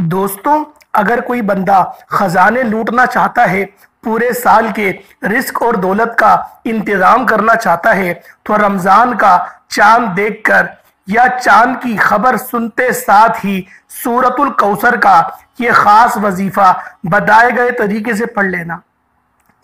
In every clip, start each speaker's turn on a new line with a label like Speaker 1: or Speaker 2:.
Speaker 1: दोस्तों, अगर कोई बंदा खजाने लूटना चाहता है, पूरे साल के रिस्क और दौलत का इंतजाम करना चाहता है, तो रमजान का चांद देखकर या चांद की खबर सुनते साथ ही सूरतुल कौसर का ये खास वजीफा बताए गए तरीके से पढ़ लेना।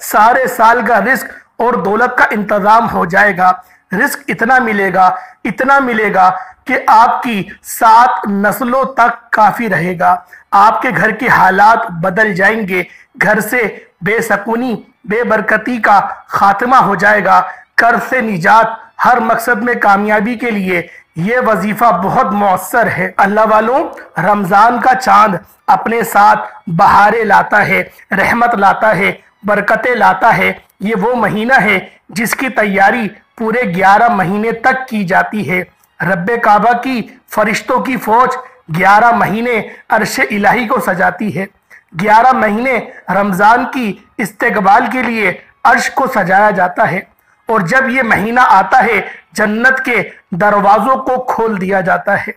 Speaker 1: सारे साल का रिस्क और दौलत का इंतजाम हो जाएगा। रिस्क इतना मिलेगा कि आपकी 7 नस्लों तक काफी रहेगा। आपके घर के हालात बदल जाएंगे। घर से बेसकूनी बेबरकती का खात्मा हो जाएगा। कर्ज से निजात, हर मकसद में कामयाबी के लिए ये वजीफा बहुत मौसर है। अल्लाह वालों, रमजान का चांद अपने साथ बहारें लाता है, रहमत लाता है, बरकतें लाता है। ये वो महीना है जिसकी तैयारी पूरे 11 महीने तक की जाती है। रब्बे काबा की फरिश्तों की फौज 11 महीने अर्श इलाही को सजाती है। 11 महीने रमजान की इस्तेकबाल के लिए अर्श को सजाया जाता है। और जब ये महीना आता है, जन्नत के दरवाजों को खोल दिया जाता है,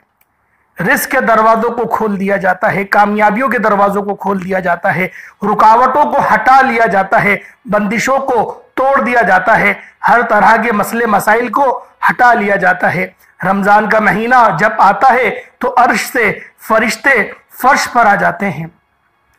Speaker 1: रिस्क के दरवाजों को खोल दिया जाता है, कामयाबियों के दरवाजों को खोल दिया जाता है, रुकावटों को हटा लिया जाता है, बंदिशों को तोड़ दिया जाता है, हर तरह के मसले मसाइल को हटा लिया जाता है। रमजान का महीना जब आता है तो अर्श से फरिश्ते फर्श पर आ जाते हैं।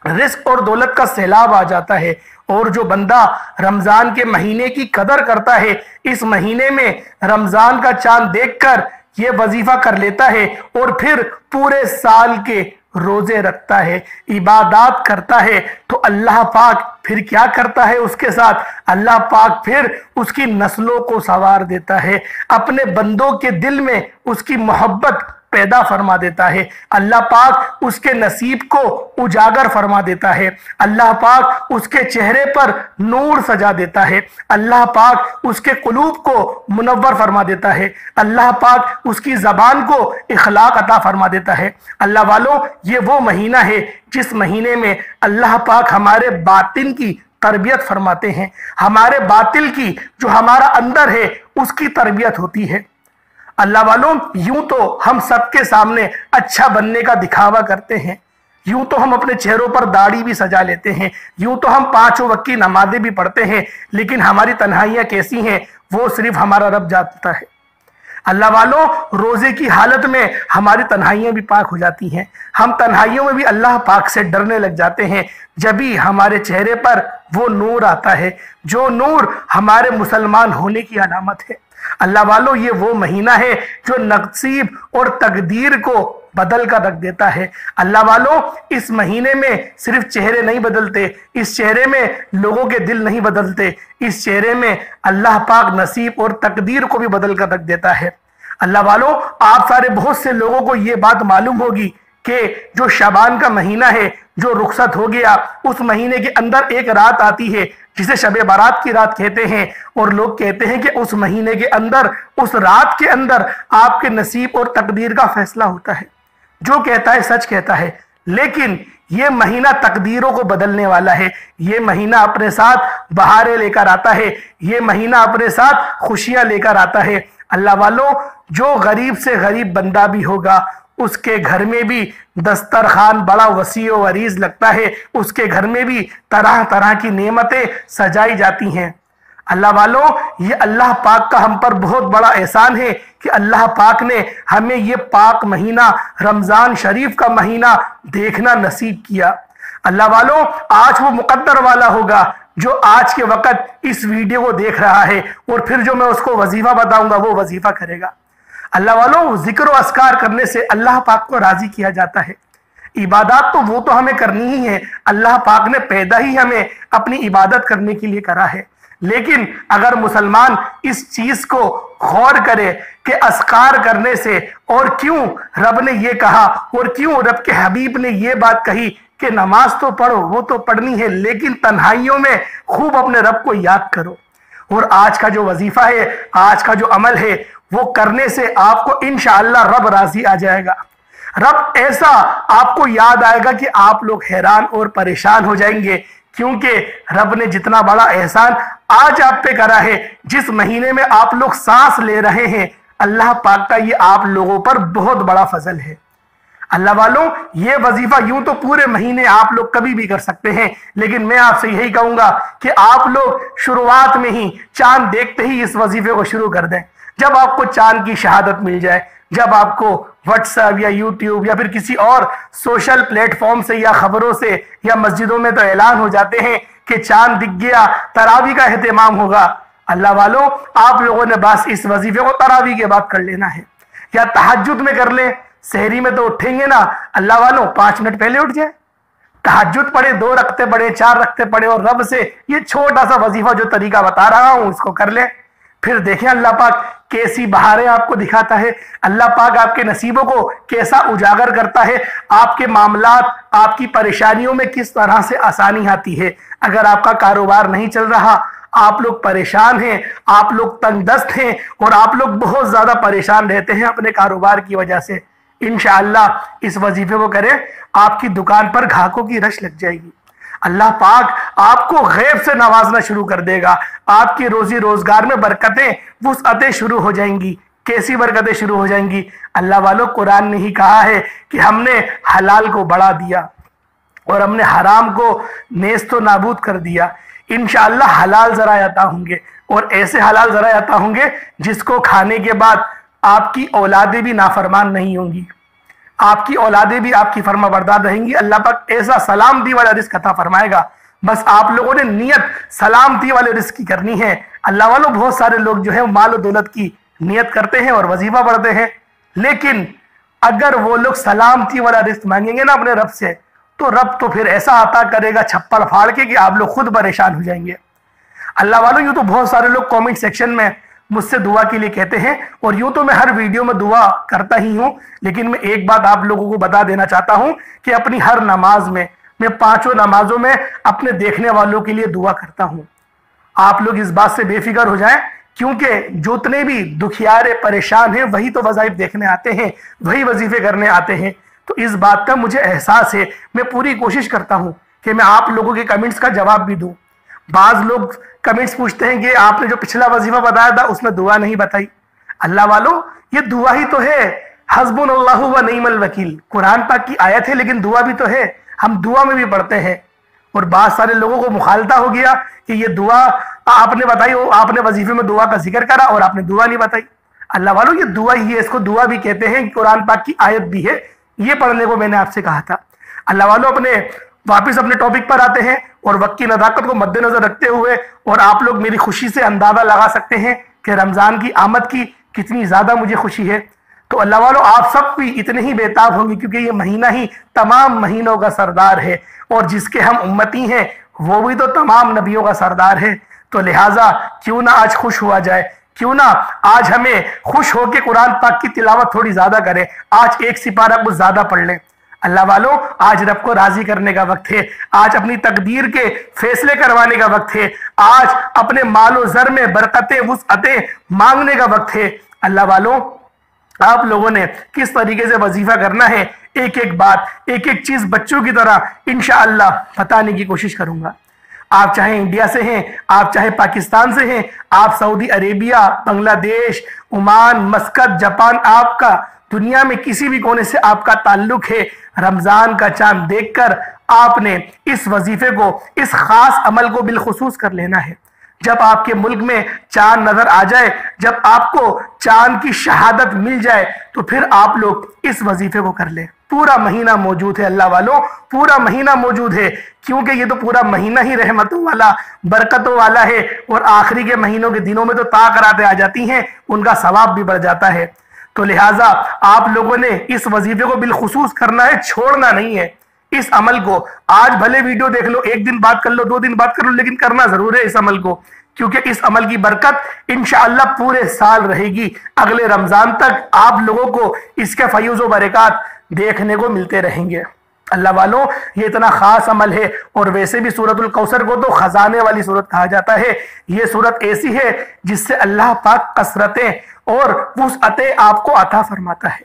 Speaker 1: रिस्क और दौलत का सैलाब आ जाता है। और जो बंदा रमजान के महीने की कदर करता है, इस महीने में रमजान का चांद देखकर ये वजीफा कर लेता है और फिर पूरे साल के रोजे रखता है, इबादत करता है, तो अल्लाह पाक फिर क्या करता है उसके साथ? अल्लाह पाक फिर उसकी नस्लों को संवार देता है, अपने बंदों के दिल में उसकी मोहब्बत पैदा फरमा देता है। अल्लाह पाक उसके नसीब को उजागर फरमा देता है। अल्लाह पाक उसके चेहरे पर नूर सजा देता है। अल्लाह पाक उसके कुलूब को मुनव्वर फरमा देता है। अल्लाह पाक उसकी जबान को इखलाक अता फरमा देता है। अल्लाह वालों, ये वो महीना है जिस महीने में अल्लाह पाक हमारे बातिन की तरबियत फरमाते हैं। हमारे बातिल की, जो हमारा अंदर है, उसकी तरबियत होती है। अल्लाह वालों, यूं तो हम सबके सामने अच्छा बनने का दिखावा करते हैं, यूं तो हम अपने चेहरों पर दाढ़ी भी सजा लेते हैं, यूं तो हम 5 वक्त की नमाजें भी पढ़ते हैं, लेकिन हमारी तन्हाइयां कैसी हैं वो सिर्फ हमारा रब जानता है। अल्लाह वालों, रोजे की हालत में हमारी तन्हाइयां भी पाक हो जाती हैं। हम तन्हाइयों में भी अल्लाह पाक से डरने लग जाते हैं। जब भी हमारे चेहरे पर वो नूर आता है, जो नूर हमारे मुसलमान होने की अलामत है। अल्लाह वालों, ये वो महीना है जो नसीब और तकदीर को बदल कर रख देता है। अल्लाह वालों, इस महीने में सिर्फ चेहरे नहीं बदलते, इस चेहरे में लोगों के दिल नहीं बदलते, इस चेहरे में अल्लाह पाक नसीब और तकदीर को भी बदल कर रख देता है। अल्लाह वालों, आप सारे बहुत से लोगों को ये बात मालूम होगी कि जो शाबान का महीना है, जो रुखसत हो गया, उस महीने के अंदर एक रात आती है जिसे शबे बारात की रात कहते हैं। और लोग कहते हैं कि उस महीने के अंदर, उस रात के अंदर आपके नसीब और तकदीर का फैसला होता है। जो कहता है सच कहता है, लेकिन ये महीना तकदीरों को बदलने वाला है। ये महीना अपने साथ बहारें लेकर आता है, ये महीना अपने साथ खुशियां लेकर आता है। अल्लाह वालों, जो गरीब से गरीब बंदा भी होगा, उसके घर में भी दस्तरखान बड़ा वसी व अरीज लगता है, उसके घर में भी तरह तरह की नेमतें सजाई जाती हैं। अल्लाह वालों, ये अल्लाह पाक का हम पर बहुत बड़ा एहसान है कि अल्लाह पाक ने हमें ये पाक महीना, रमजान शरीफ का महीना देखना नसीब किया। अल्लाह वालों, आज वो मुकद्दर वाला होगा जो आज के वक्त इस वीडियो को देख रहा है और फिर जो मैं उसको वजीफा बताऊंगा वो वजीफा करेगा। अल्लाह वालों, जिक्र व अस्कार करने से अल्लाह पाक को राजी किया जाता है। इबादत तो वो तो हमें करनी ही है, अल्लाह पाक ने पैदा ही हमें अपनी इबादत करने के लिए करा है। लेकिन अगर मुसलमान इस चीज को गौर करे कि अस्कार करने से, और क्यों रब ने ये कहा और क्यों रब के हबीब ने ये बात कही कि नमाज तो पढ़ो, वो तो पढ़नी है, लेकिन तन्हाइयों में खूब अपने रब को याद करो। और आज का जो वजीफा है, आज का जो अमल है, वो करने से आपको इंशाअल्लाह रब राजी आ जाएगा। रब ऐसा आपको याद आएगा कि आप लोग हैरान और परेशान हो जाएंगे, क्योंकि रब ने जितना बड़ा एहसान आज आप पे करा है, जिस महीने में आप लोग सांस ले रहे हैं, अल्लाह पाक का ये आप लोगों पर बहुत बड़ा फजल है। अल्लाह वालों, ये वजीफा यूं तो पूरे महीने आप लोग कभी भी कर सकते हैं, लेकिन मैं आपसे यही कहूंगा कि आप लोग शुरुआत में ही चांद देखते ही इस वजीफे को शुरू कर दें। जब आपको चांद की शहादत मिल जाए, जब आपको व्हाट्सएप या यूट्यूब या फिर किसी और सोशल प्लेटफॉर्म से या खबरों से या मस्जिदों में तो ऐलान हो जाते हैं कि चांद दिख गया, तरावी का एहतमाम होगा, अल्लाह वालों आप लोगों ने बस इस वजीफे को तरावी के बाद कर लेना है या तहज्जुद में कर लें। सहरी में तो उठेंगे ना, अल्लाह वालों 5 मिनट पहले उठ जाए, तहज्जुद पढ़े, 2 रखते पढ़े, 4 रखते पढ़े और रब से ये छोटा सा वजीफा जो तरीका बता रहा हूं इसको कर ले। फिर देखें अल्लाह पाक कैसी बहारें आपको दिखाता है, अल्लाह पाक आपके नसीबों को कैसा उजागर करता है, आपके मामलात, आपकी परेशानियों में किस तरह से आसानी आती है। अगर आपका कारोबार नहीं चल रहा, आप लोग परेशान हैं, आप लोग तंगदस्त हैं और आप लोग बहुत ज्यादा परेशान रहते हैं अपने कारोबार की वजह से, इंशाअल्लाह इस वजीफे को करें, आपकी दुकान पर ग्राहकों की रश लग जाएगी। अल्लाह पाक आपको गैब से नवाजना शुरू कर देगा, आपकी रोजी रोजगार में बरकतें वुसअतें शुरू हो जाएंगी। कैसी बरकतें शुरू हो जाएंगी? अल्लाह वालों, कुरान ने ही कहा है कि हमने हलाल को बढ़ा दिया और हमने हराम को नेस्तो नाबूद कर दिया। इंशाअल्लाह हलाल ज़राअत होंगे और ऐसे हलाल ज़राअत होंगे जिसको खाने के बाद आपकी औलादें भी नाफरमान नहीं होंगी, आपकी औलादें भी आपकी फर्मा बरदार रहेंगी। अल्लाह पाक ऐसा सलामती वाला रिस्क अता फरमाएगा। बस आप लोगों ने नियत सलामती वाले रिस्क की करनी है। अल्लाह वालों, बहुत सारे लोग जो है माल और दौलत की नियत करते हैं और वजीफा पढ़ते हैं, लेकिन अगर वो लोग सलामती वाला रिस्क मांगेंगे ना अपने रब से, तो रब तो फिर ऐसा अता करेगा छप्पर फाड़ के कि आप लोग खुद परेशान हो जाएंगे। अल्लाह वालों, यूं तो बहुत सारे लोग कमेंट सेक्शन में मुझसे दुआ के लिए कहते हैं और यूं तो मैं हर वीडियो में दुआ करता ही हूं, लेकिन मैं एक बात आप लोगों को बता देना चाहता हूं कि अपनी हर नमाज में, मैं 5 नमाजों में अपने देखने वालों के लिए दुआ करता हूं। आप लोग इस बात से बेफिक्र हो जाएं, क्योंकि जितने भी दुखियारे परेशान हैं वही तो वज़ाइफ देखने आते हैं, वही वजीफे करने आते हैं। तो इस बात का मुझे एहसास है, मैं पूरी कोशिश करता हूं कि मैं आप लोगों के कमेंट्स का जवाब भी दूं। बाज लोग कमेंट्स पूछते हैं कि आपने जो पिछला वजीफा बताया था उसमें दुआ नहीं बताई। अल्लाह वालों, ये दुआ ही तो है, हस्बुनल्लाहु व निअमल वकील, कुरान पाक की आयत है, लेकिन दुआ भी तो है, हम दुआ में भी पढ़ते हैं। और बहुत सारे लोगों को मुखालता हो गया कि ये दुआ आपने बताई, आपने वजीफे में दुआ का जिक्र करा और आपने दुआ नहीं बताई। अल्लाह वालों, ये दुआ ही है, इसको दुआ भी कहते हैं, कुरान पाक की आयत भी है, ये पढ़ने को मैंने आपसे कहा था। अल्लाह वालों, वापिस अपने टॉपिक पर आते हैं और वक्त की नज़ाकत को मद्देनजर रखते हुए, और आप लोग मेरी खुशी से अंदाजा लगा सकते हैं कि रमजान की आमद की कितनी ज्यादा मुझे खुशी है। तो अल्लाह वालों, आप सब भी इतने ही बेताब होंगे, क्योंकि ये महीना ही तमाम महीनों का सरदार है और जिसके हम उम्मती हैं वो भी तो तमाम नबियों का सरदार है। तो लिहाजा क्यों ना आज खुश हुआ जाए, क्यों ना आज हमें खुश होकर कुरान पाक की तिलावत थोड़ी ज्यादा करें, आज एक सिपारा कुछ ज्यादा पढ़ लें। अल्लाह वालों, आज रब को राजी करने का वक्त है, आज अपनी तकदीर के फैसले करवाने का वक्त है, आज अपने मालो जर में बरकतें वुसअतें मांगने का वक्त है। अल्लाह वालों, आप लोगों ने किस तरीके से वजीफा करना है, एक एक बात, एक एक चीज बच्चों की तरह इंशाअल्लाह बताने की कोशिश करूंगा। आप चाहे इंडिया से हैं, आप चाहे पाकिस्तान से हैं, आप Saudi Arabia, Bangladesh, Oman, मस्कत, Japan, आपका दुनिया में किसी भी कोने से आपका ताल्लुक है, रमजान का चांद देखकर आपने इस वजीफे को, इस खास अमल को बिलखुसूस कर लेना है। जब आपके मुल्क में चांद नजर आ जाए, जब आपको चांद की शहादत मिल जाए, तो फिर आप लोग इस वजीफे को कर ले। पूरा महीना मौजूद है अल्लाह वालों, पूरा महीना मौजूद है, क्योंकि ये तो पूरा महीना ही रहमतों वाला, बरकतों वाला है, और आखिरी के महीनों के दिनों में तो ताकरातें आ जाती हैं, उनका सवाब भी बढ़ जाता है। तो लिहाजा आप लोगों ने इस वजीफे को बिलखुसूस करना है, छोड़ना नहीं है। इस अमल को आज भले वीडियो देख लो, 1 दिन बात कर लो, 2 दिन बात कर लो, लेकिन करना जरूर है इस अमल को, क्योंकि इस अमल की बरकत इंशाअल्लाह पूरे साल रहेगी। अगले रमजान तक आप लोगों को इसके फयूज़ व बरकत देखने को मिलते रहेंगे। अल्लाह वालों, ये इतना खास अमल है, और वैसे भी सूरतुल कौसर को तो खजाने वाली सूरत कहा जाता है। ये सूरत ऐसी है जिससे अल्लाह पाक कसरतें और वुसअतें आपको अता फरमाता है।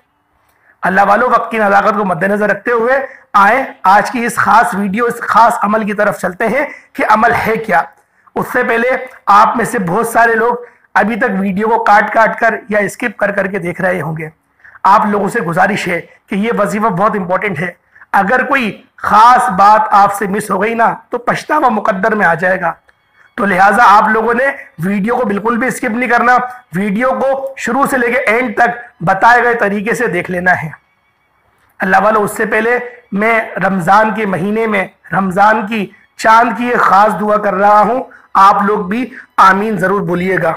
Speaker 1: अल्लाह वालों, वक्त की नज़ाकत को मद्देनजर रखते हुए आए आज की इस खास वीडियो, इस खास अमल की तरफ चलते हैं कि अमल है क्या। उससे पहले आप में से बहुत सारे लोग अभी तक वीडियो को काट काट कर या स्किप कर करके देख रहे होंगे। आप लोगों से गुजारिश है कि ये वजीफा बहुत इंपॉर्टेंट है। अगर कोई खास बात आपसे मिस हो गई ना तो पछतावा मुकद्दर में आ जाएगा। तो लिहाजा आप लोगों ने वीडियो को बिल्कुल भी स्किप नहीं करना, वीडियो को शुरू से लेकर एंड तक बताए गए तरीके से देख लेना है। अल्लाह वाला, उससे पहले मैं रमजान के महीने में रमजान की चांद की एक खास दुआ कर रहा हूं, आप लोग भी आमीन जरूर बोलिएगा।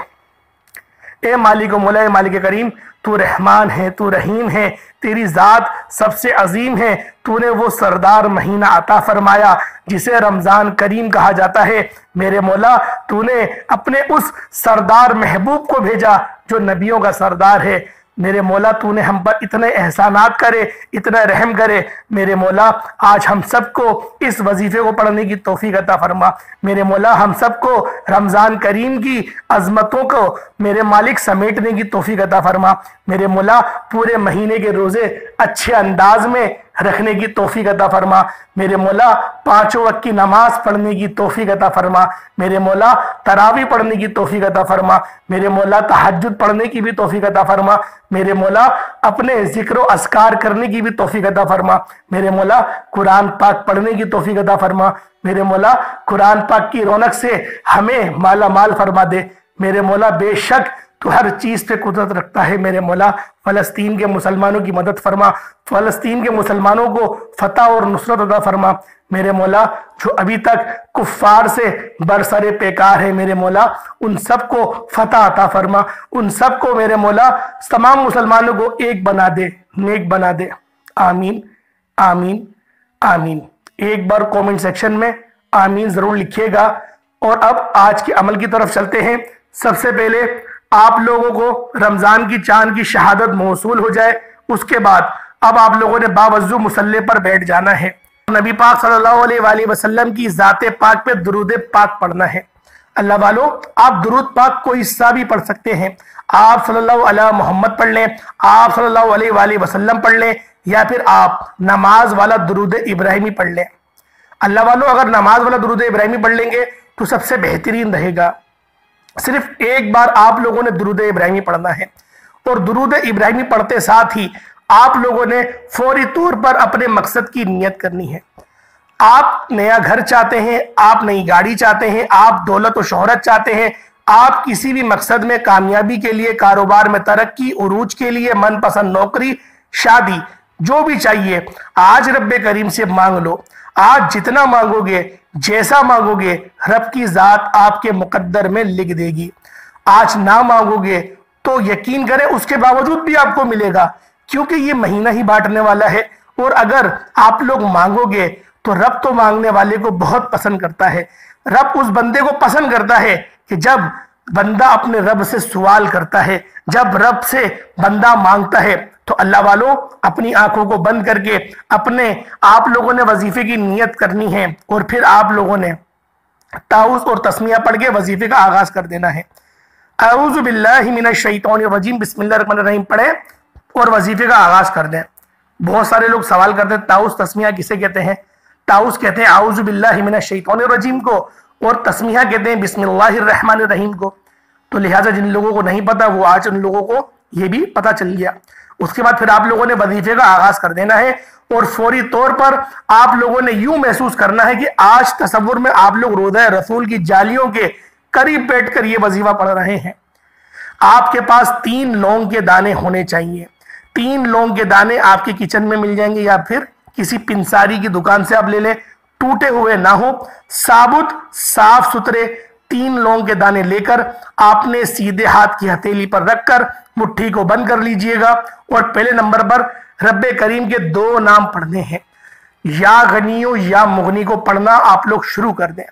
Speaker 1: ए मालिक मौला, ए मालिक करीम, तू रहमान है, तू रहीम है, तेरी ज़ात सबसे अजीम है। तूने वो सरदार महीना अता फरमाया जिसे रमज़ान करीम कहा जाता है। मेरे मौला, तूने अपने उस सरदार महबूब को भेजा जो नबियों का सरदार है। मेरे मौला, तूने हम पर इतने एहसानात करे, इतना रहम करे। मेरे मौला, आज हम सबको इस वजीफे को पढ़ने की तौफीक अता फरमा। मेरे मौला, हम सबको रमज़ान करीम की अजमतों को मेरे मालिक समेटने की तौफीक अता फरमा। मेरे मौला, पूरे महीने के रोज़े अच्छे अंदाज में रखने की तौफीक अता फरमा। मेरे मौला, 5 वक्त की नमाज पढ़ने की तौफीक अता फरमा। मेरे मौला, तरावी पढ़ने की तौफीक अता फरमा। मेरे मौला, तहज्जुद पढ़ने की भी तौफीक अता फरमा। मेरे मौला, अपने जिक्र अस्कार करने की भी तौफीक अता फरमा। मेरे मौला, कुरान पाक पढ़ने की तौफीक अता फरमा। मेरे मौला, कुरान पाक की रौनक से हमें माला माल फरमा दे। मेरे मौला, बेशक तू हर चीज पे कुदरत रखता है। मेरे मौला, फलस्तीन के मुसलमानों की मदद फरमा, फलस्तीन के मुसलमानों को फतह और नुसरत अता फरमा। मेरे मौला, जो अभी तक कुफ्फार से बरसरे पेकार है, मेरे मौला, उन सबको फतह अता फरमा। उन सबको मेरे मौला, तमाम मुसलमानों को एक बना दे, नेक बना दे। आमीन, आमीन, आमीन। एक बार कमेंट सेक्शन में आमीन जरूर लिखिएगा। और अब आज के अमल की तरफ चलते हैं। सबसे पहले आप लोगों को रमजान की चांद की शहादत मौसूल हो जाए, उसके बाद अब आप लोगों ने बावजू मुसल्ले पर बैठ जाना है। नबी पाक सल्लल्लाहु अलैहि वसल्लम की ज़ाते पाक पे दुरूद पाक पढ़ना है। अल्लाह वालों, आप दुरूद पाक को हिस्सा भी पढ़ सकते हैं। आप सल्लल्लाहु अलैहि मोहम्मद पढ़ लें, आप सल्लल्लाहु अलैहि वसल्लम पढ़ लें, या फिर आप नमाज वाला दुरूद इब्राहिमी पढ़ लें। अल्लाह वालों, अगर नमाज वाला दुरूद इब्राहिमी पढ़ लेंगे तो सबसे बेहतरीन रहेगा। सिर्फ एक बार आप लोगों ने दुरूद इब्राहिमी पढ़ना है, और दुरूद इब्राहिमी पढ़ते साथ ही आप लोगों ने फौरी तौर पर अपने मकसद की नियत करनी है। आप नया घर चाहते हैं, आप नई गाड़ी चाहते हैं, आप दौलत और शोहरत चाहते हैं, आप किसी भी मकसद में कामयाबी के लिए, कारोबार में तरक्की, उरूज के लिए, मनपसंद नौकरी, शादी, जो भी चाहिए, आज रब्बे करीम से मांग लो। आज जितना मांगोगे, जैसा मांगोगे, रब की जात आपके मुकद्दर में लिख देगी। आज ना मांगोगे तो यकीन करें उसके बावजूद भी आपको मिलेगा, क्योंकि ये महीना ही बांटने वाला है। और अगर आप लोग मांगोगे तो रब तो मांगने वाले को बहुत पसंद करता है। रब उस बंदे को पसंद करता है कि जब बंदा अपने रब से सवाल करता है, जब रब से बंदा मांगता है। तो अल्लाह वालों, अपनी आंखों को बंद करके अपने आप लोगों ने वजीफे की नियत करनी है, और फिर आप लोगों ने ताउज़ और तस्मिया पढ़ के वजीफे का आगाज कर देना है। अऊज़ु बिल्लाहि मिनश शैतानिर रजीम, बिस्मिल्लाहिर रहमानिर रहीम पढ़े और वजीफे का आगाज कर दें। बहुत सारे लोग सवाल करते हैं ताउज़ तस्मिया किसे कहते हैं। ताउज़ कहते हैं अऊज़ु बिल्लाहि मिनश शैतानिर रजीम को, और तस्मिया कहते हैं बिस्मिल्लाहिर रहमानिर रहीम को। तो लिहाजा जिन लोगों को नहीं पता वो आज उन लोगों को ये भी पता चल गया। उसके बाद फिर आप लोगों ने वजीफे का आगाज कर देना है, और फौरी तौर पर आप लोगों ने यूं महसूस करना है कि आज तसव्वुर में आप लोग रोज़ा रसूल की जालियों के करीब बैठकर ये वजीफा पढ़ रहे हैं। आपके पास 3 लौंग के दाने होने चाहिए। 3 लौंग के दाने आपके किचन में मिल जाएंगे, या फिर किसी पिंसारी की दुकान से आप ले लें, टूटे हुए ना हो, साबुत साफ सुथरे 3 लौंग के दाने लेकर आपने सीधे हाथ की हथेली पर रखकर मुट्ठी को बंद कर लीजिएगा। और पहले नंबर पर रब्बे करीम के 2 नाम पढ़ने हैं, या गनियो या मुगनी को पढ़ना आप लोग शुरू कर दें।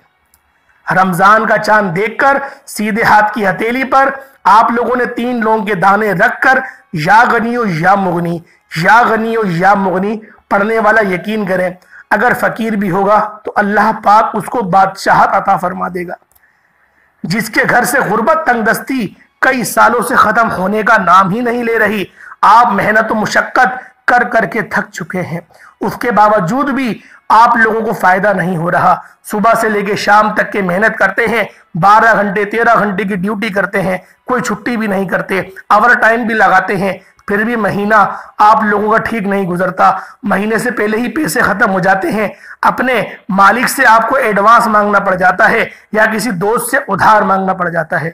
Speaker 1: रमजान का चांद देखकर सीधे हाथ की हथेली पर आप लोगों ने 3 लौंग के दाने रखकर या गनियो या मुगनी, या गनियो या मुगनी पढ़ने वाला यकीन करें अगर फकीर भी होगा तो अल्लाह पाक उसको बादशाहत अता फरमा देगा। जिसके घर से गुर्बत तंगदस्ती कई सालों से खत्म होने का नाम ही नहीं ले रही, आप मेहनत और मुशक्कत कर करके थक चुके हैं, उसके बावजूद भी आप लोगों को फायदा नहीं हो रहा। सुबह से लेकर शाम तक के मेहनत करते हैं, 12 घंटे 13 घंटे की ड्यूटी करते हैं, कोई छुट्टी भी नहीं करते, ओवर टाइम भी लगाते हैं, फिर भी महीना आप लोगों का ठीक नहीं गुजरता, महीने से पहले ही पैसे खत्म हो जाते हैं, अपने मालिक से आपको एडवांस मांगना पड़ जाता है या किसी दोस्त से उधार मांगना पड़ जाता है।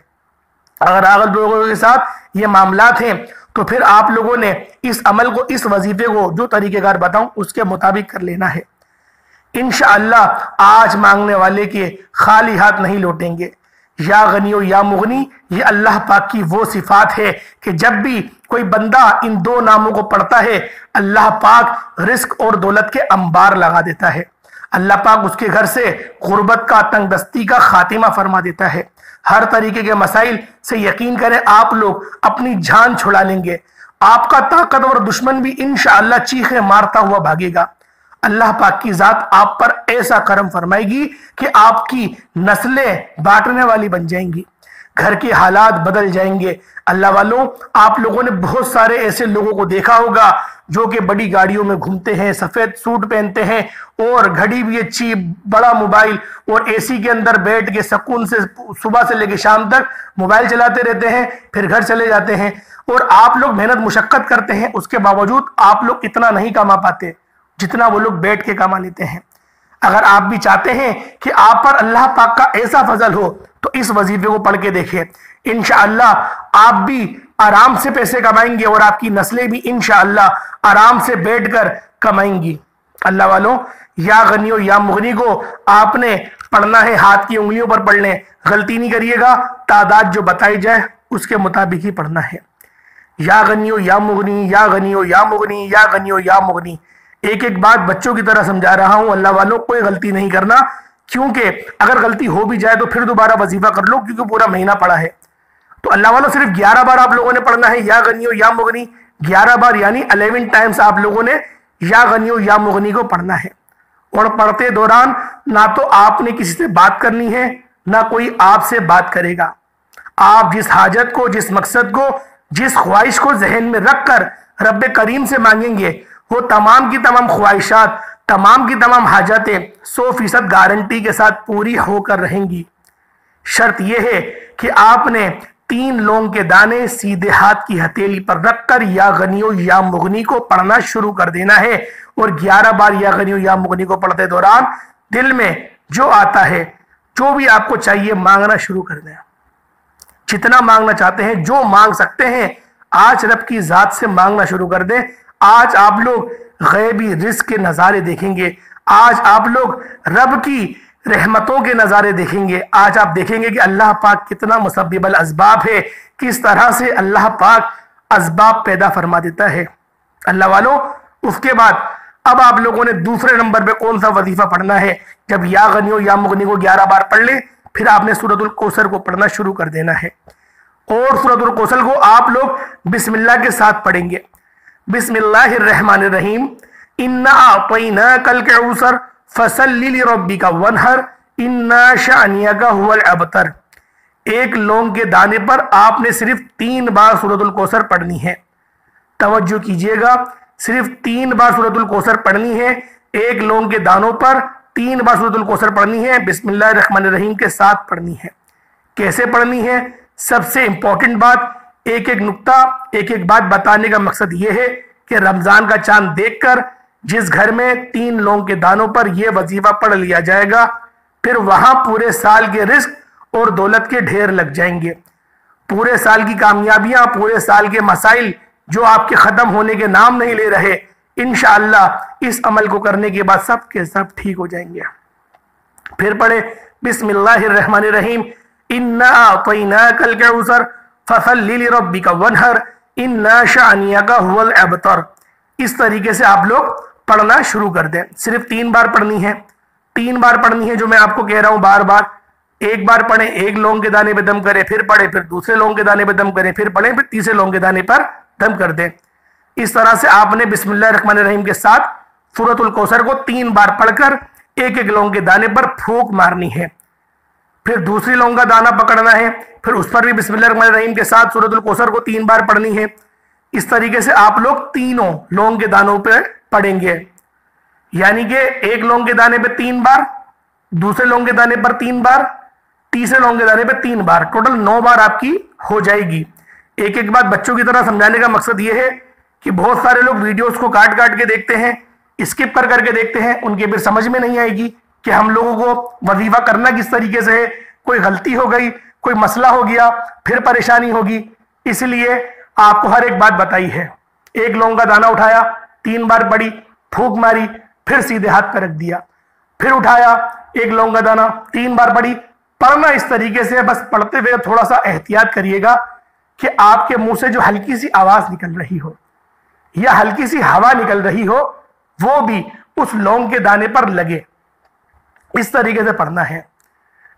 Speaker 1: अगर आप लोगों के साथ ये मामलात हैं तो फिर आप लोगों ने इस अमल को, इस वजीफे को जो तरीकेकार बताऊं उसके मुताबिक कर लेना है। इंशाअल्लाह आज मांगने वाले के खाली हाथ नहीं लौटेंगे। या गनियो या मुगनी, ये अल्लाह पाक की वो सिफात है कि जब भी कोई बंदा इन दो नामों को पढ़ता है अल्लाह पाक रिस्क और दौलत के अंबार लगा देता है। अल्लाह पाक उसके घर से गुर्बत का, तंगदस्ती का खातिमा फरमा देता है। हर तरीके के मसाइल से यकीन करें आप लोग अपनी जान छुड़ा लेंगे। आपका ताकतवर दुश्मन भी इंशाअल्लाह चीखे मारता हुआ भागेगा। अल्लाह पाक की जात आप पर ऐसा करम फरमाएगी कि आपकी नस्लें बांटने वाली बन जाएंगी, घर के हालात बदल जाएंगे। अल्लाह वालों, आप लोगों ने बहुत सारे ऐसे लोगों को देखा होगा जो कि बड़ी गाड़ियों में घूमते हैं, सफेद सूट पहनते हैं और घड़ी भी अच्छी, बड़ा मोबाइल और एसी के अंदर बैठ के सुकून से सुबह से लेकर शाम तक मोबाइल चलाते रहते हैं, फिर घर चले जाते हैं। और आप लोग मेहनत मुशक्कत करते हैं, उसके बावजूद आप लोग इतना नहीं कमा पाते जितना वो लोग बैठ के कमा लेते हैं। अगर आप भी चाहते हैं कि आप पर अल्लाह पाक का ऐसा फजल हो तो इस वजीफे को पढ़ के देखें। इंशाअल्लाह आप भी आराम से पैसे कमाएंगे और आपकी नस्लें भी इंशाअल्लाह आराम से बैठकर कमाएंगी। अल्लाह वालों, या गनियो या मुगनी को आपने पढ़ना है, हाथ की उंगलियों पर पढ़ लें, गलती नहीं करिएगा, तादाद जो बताई जाए उसके मुताबिक ही पढ़ना है। या गनियो या मुगनी, या गनियो या मुगनी, या गनियो या मुगनी। एक एक बात बच्चों की तरह समझा रहा हूं। अल्लाह वालों, कोई गलती नहीं करना, क्योंकि अगर गलती हो भी जाए तो फिर दोबारा वजीफा कर लो, क्योंकि पूरा महीना पड़ा है। तो अल्लाह वालों, सिर्फ 11 बार आप लोगों ने पढ़ना है या गनियो या मुगनी। 11 बार यानी 11 टाइम्स आप लोगों ने या गनियो या मुगनी को पढ़ना है। और पढ़ते दौरान ना तो आपने किसी से बात करनी है, ना कोई आपसे बात करेगा। आप जिस हाजत को, जिस मकसद को, जिस ख्वाहिश को जहन में रखकर रब्बे करीम से मांगेंगे, वो तमाम की तमाम ख्वाहिशात, तमाम की तमाम हाजतें 100% गारंटी के साथ पूरी होकर रहेंगी। शर्त यह है कि आपने 3 लौंग के दाने सीधे हाथ की हथेली पर रखकर या गनियो या मुगनी को पढ़ना शुरू कर देना है। और 11 बार या गनियो या मुगनी को पढ़ते दौरान दिल में जो आता है, जो भी आपको चाहिए, मांगना शुरू कर दें। जितना मांगना चाहते हैं, जो मांग सकते हैं, आज रब की जात से मांगना शुरू कर दें। आज आप लोग गैबी रिज़्क़ के नज़ारे देखेंगे। आज आप लोग रब की रहमतों के नज़ारे देखेंगे। आज आप देखेंगे कि अल्लाह पाक कितना मुसब्बिबुल असबाब है, किस तरह से अल्लाह पाक असबाब पैदा फरमा देता है। अल्लाह वालों, उसके बाद अब आप लोगों ने दूसरे नंबर पे कौन सा वजीफा पढ़ना है। जब या गनियो या मुगनी को 11 बार पढ़ ले, फिर आपने सूरतुल कौसर को पढ़ना शुरू कर देना है। और सूरतुल कौसर को आप लोग बिस्मिल्लाह के साथ पढ़ेंगे। बिस्मिल्लाहिर्रहमानिर्रहीम, इन्ना अतैनाकल कौसर फसल्लि लिरब्बिका वनहर इन्ना शानियका हुवल अबतर। एक लौंग के दाने पर आपने सिर्फ 3 बार सूरतुल कौसर पढ़नी है। तवज्जो कीजिएगा, सिर्फ 3 बार सूरतुल कौसर पढ़नी है। एक लौंग के दानों पर 3 बार सूरतुल कौसर पढ़नी है, बिस्मिल्लाहिर्रहमानिर्रहीम के साथ पढ़नी है। कैसे पढ़नी है? सबसे इंपॉर्टेंट बात, एक एक नुक्ता, एक एक बात बताने का मकसद यह है कि रमजान का चांद देखकर जिस घर में 3 लौंग के दानों पर यह वजीफा पढ़ लिया जाएगा, फिर वहां पूरे साल के रिस्क और दौलत के ढेर लग जाएंगे। पूरे साल की कामयाबियां, पूरे साल के मसाइल जो आपके खत्म होने के नाम नहीं ले रहे, इंशाअल्लाह इस अमल को करने के बाद सब के सब ठीक हो जाएंगे। फिर पढ़े बिस्मिल्लाहिर्रहमानिर्रहीम, इन्ना अतैनाकल कौसर फसल्लि लिरब्बिका वनहर इन्ना शानियका हुवल अबतर। इस तरीके से आप लोग पढ़ना शुरू कर दें। सिर्फ 3 बार पढ़नी है। 3 बार पढ़नी है, जो मैं आपको कह रहा हूं बार बार। एक बार पढ़े, एक लौंग के दाने पे दम करे, फिर पढ़े, फिर दूसरे लौंग के दाने पे दम करे, फिर पढ़े, फिर तीसरे लौंग के दाने पर दम कर दें। इस तरह से आपने बिस्मिल्लाहिर्रहमानिर्रहीम के साथ सूरतुल कौसर को 3 बार पढ़कर एक एक लौंग के दाने पर फूंक मारनी है। फिर दूसरी लौंग का दाना पकड़ना है, फिर उस पर भी बिस्मिल्लाहिर्रहमानिर्रहीम के साथ सूरतुल कौसर को 3 बार पढ़नी है। इस तरीके से आप लोग तीनों लौंग के दानों पर पढ़ेंगे। यानी कि एक लौंग के दाने पे 3 बार, दूसरे लौंग के दाने पर 3 बार, तीसरे लौंग के दाने पे 3 बार, टोटल 9 बार आपकी हो जाएगी। एक एक बात बच्चों की तरह समझाने का मकसद ये है कि बहुत सारे लोग वीडियोस को काट काट के देखते हैं, स्किप कर करके देखते हैं, उनके फिर समझ में नहीं आएगी कि हम लोगों को वजीफा करना किस तरीके से है। कोई गलती हो गई, कोई मसला हो गया, फिर परेशानी होगी। इसलिए आपको हर एक बात बताई है। एक लौंग का दाना उठाया, 3 बार पड़ी, फूंक मारी, फिर सीधे हाथ पर रख दिया, फिर उठाया, एक लौंग का दाना 3 बार पड़ी। पढ़ना इस तरीके से, बस पढ़ते हुए थोड़ा सा एहतियात करिएगा कि आपके मुंह से जो हल्की सी आवाज निकल रही हो या हल्की सी हवा निकल रही हो वो भी उस लौंग के दाने पर लगे। इस तरीके से पढ़ना है।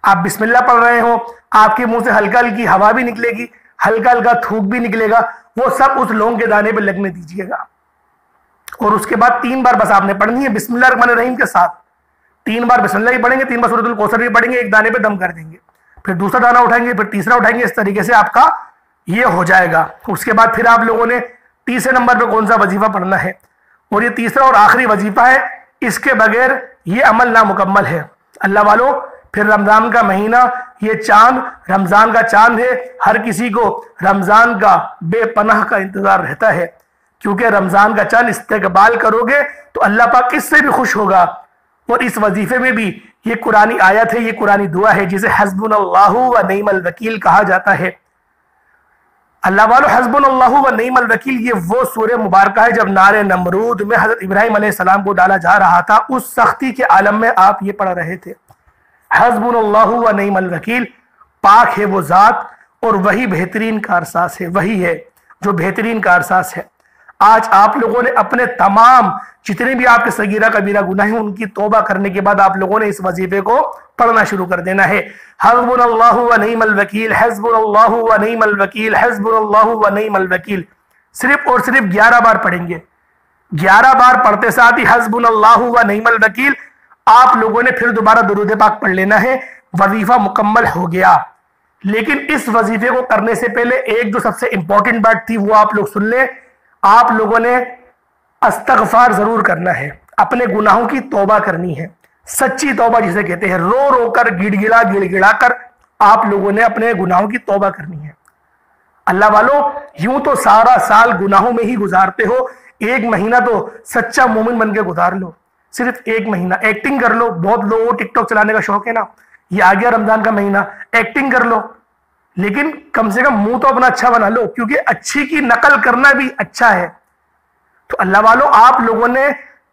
Speaker 1: आप बिस्मिल्लाह पढ़ रहे हो, आपके मुंह से हल्का हल्की हवा भी निकलेगी, हल्का हल्का थूक भी निकलेगा, वो सब उस लौंग के दाने पे लगने दीजिएगा। और उसके बाद 3 बार बस आपने पढ़नी है बिस्मिल्लाह रहमान रहीम के साथ। 3 बार बिस्मिल्लाह ही पढ़ेंगे, 3 बार सूरतुल कौसर भी पढ़ेंगे, एक दाने पे दम कर देंगे, फिर दूसरा दाना उठाएंगे, फिर तीसरा उठाएंगे। इस तरीके से आपका ये हो जाएगा। उसके बाद फिर आप लोगों ने तीसरे नंबर पे कौन सा वजीफा पढ़ना है, और ये तीसरा और आखिरी वजीफा है। इसके बगैर ये अमल नामुकम्मल है। अल्लाह वालों, फिर रमजान का महीना, ये चांद रमजान का चांद है। हर किसी को रमजान का बेपनाह का इंतजार रहता है, क्योंकि रमजान का चांद इस्तेकबाल करोगे तो अल्लाह पाक इससे भी खुश होगा। और इस वजीफे में भी ये कुरानी आयत है, ये कुरानी दुआ है, जिसे हस्बुनल्लाहु व निअमल वकील कहा जाता है। अल्लाह वालों, हस्बुनल्लाहु व निअमल वकील ये वो सूरह मुबारक है जब नारे नमरूद में हजरत इब्राहिम अलैहिस्सलाम को डाला जा रहा था, उस सख्ती के आलम में आप ये पढ़ रहे थे। हस्बुनल्लाहु व निअमल वकील, पाक है वो जात और वही बेहतरीन कारसाज है, वही है जो बेहतरीन कारसाज है। आज आप लोगों ने अपने तमाम जितने भी आपके सगीरा कबीरा गुनाह हैं उनकी तौबा करने के बाद आप लोगों ने इस वजीफे को पढ़ना शुरू कर देना है। हस्बुनल्लाहु व निअमल वकील, हस्बुनल्लाहु व निअमल वकील, हस्बुनल्लाहु व निअमल वकील। सिर्फ और सिर्फ 11 बार पढ़ेंगे। 11 बार पढ़ते साथ ही हस्बुनल्लाहु व निअमल वकील आप लोगों ने फिर दोबारा दुरूद पाक पढ़ लेना है। वजीफा मुकम्मल हो गया। लेकिन इस वजीफे को करने से पहले एक जो सबसे इंपॉर्टेंट बात थी वो आप लोग सुन ले। आप लोगों ने अस्तगफार जरूर करना है, अपने गुनाहों की तौबा करनी है, सच्ची तौबा जिसे कहते हैं। रो रो कर, गिड़गिड़ा गिड़गिड़ा कर आप लोगों ने अपने गुनाहों की तौबा करनी है। अल्लाह वालों, यूं तो सारा साल गुनाहों में ही गुजारते हो, 1 महीना तो सच्चा मोमिन बन के गुजार लो। सिर्फ 1 महीना एक्टिंग कर लो। बहुत लोगों को टिकटॉक चलाने का शौक है ना, ये आ गया रमजान का महीना, एक्टिंग कर लो, लेकिन कम से कम मुंह तो अपना अच्छा बना लो, क्योंकि अच्छी की नकल करना भी अच्छा है। तो अल्लाह वालों, आप लोगों ने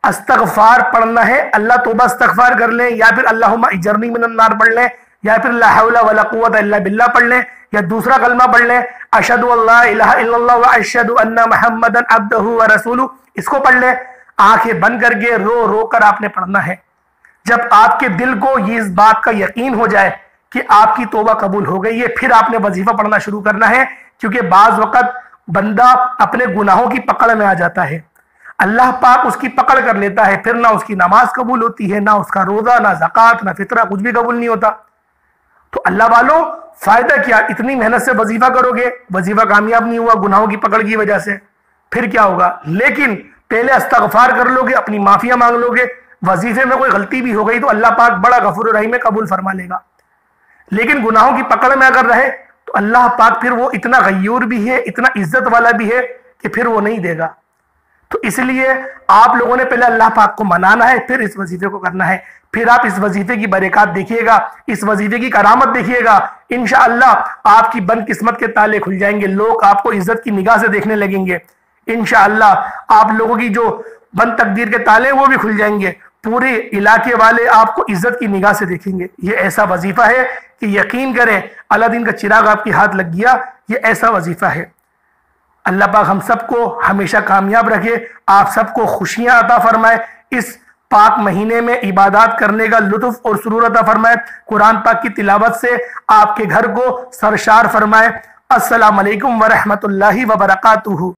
Speaker 1: अस्तगफार पढ़ना है। अल्लाह तौबा इस्तगफार कर लें, या फिर अल्लाहुम्मा इजरनी मिनन नार पढ़ लें, या फिर ला हौला वला कुव्वता इल्ला बिल्लाह पढ़ लें, या दूसरा कलमा पढ़ लें अशहदु अल्ला इलाहा इल्लल्लाह व अशहदु अन्ना मुहम्मदन अब्दुहु व रसूलुहु, इसको पढ़ लें। आंखें बंद करके रो रो कर आपने पढ़ना है। जब आपके दिल को ये इस बात का यकीन हो जाए कि आपकी तौबा कबूल हो गई है, फिर आपने वजीफा पढ़ना शुरू करना है। क्योंकि बाज वक़्त बंदा अपने गुनाहों की पकड़ में आ जाता है, अल्लाह पाक उसकी पकड़ कर लेता है, फिर ना उसकी नमाज कबूल होती है, ना उसका रोजा, ना ज़कात, ना फितरा, कुछ भी कबूल नहीं होता। तो अल्लाह वालों, फायदा क्या, इतनी मेहनत से वजीफा करोगे, वजीफा कामयाब नहीं हुआ गुनाहों की पकड़ की वजह से, फिर क्या होगा। लेकिन पहले इस्तगफार कर लोगे, अपनी माफिया मांग लोगे, वजीफे में कोई गलती भी हो गई तो अल्लाह पाक बड़ा गफूर रहीम है, कबूल फरमा लेगा। लेकिन गुनाहों की पकड़ में अगर रहे तो अल्लाह पाक फिर वो इतना गयूर भी है, इतना इज्जत वाला भी है कि फिर वो नहीं देगा। तो इसलिए आप लोगों ने पहले अल्लाह पाक को मनाना है, फिर इस वजीफे को करना है। फिर आप इस वजीफे की बरकत देखिएगा, इस वजीफे की करामत देखिएगा। इंशाअल्लाह आपकी बदकिस्मत के ताले खुल जाएंगे, लोग आपको इज्जत की निगाह से देखने लगेंगे। इंशाअल्लाह आप लोगों की जो बंद तकदीर के ताले वो भी खुल जाएंगे, पूरे इलाके वाले आपको इज्जत की निगाह से देखेंगे। ये ऐसा वजीफा है कि यकीन करें अलादीन का चिराग आपके हाथ लग गया। ये ऐसा वजीफा है। अल्लाह पाक हम सबको हमेशा कामयाब रखे, आप सबको खुशियां अता फरमाए, इस पाक महीने में इबादत करने का लुत्फ और सुरूर अता फरमाए, कुरान पाक की तिलावत से आपके घर को सरशार फरमाए। अस्सलाम वालेकुम व रहमतुल्लाहि व बरकातुहू।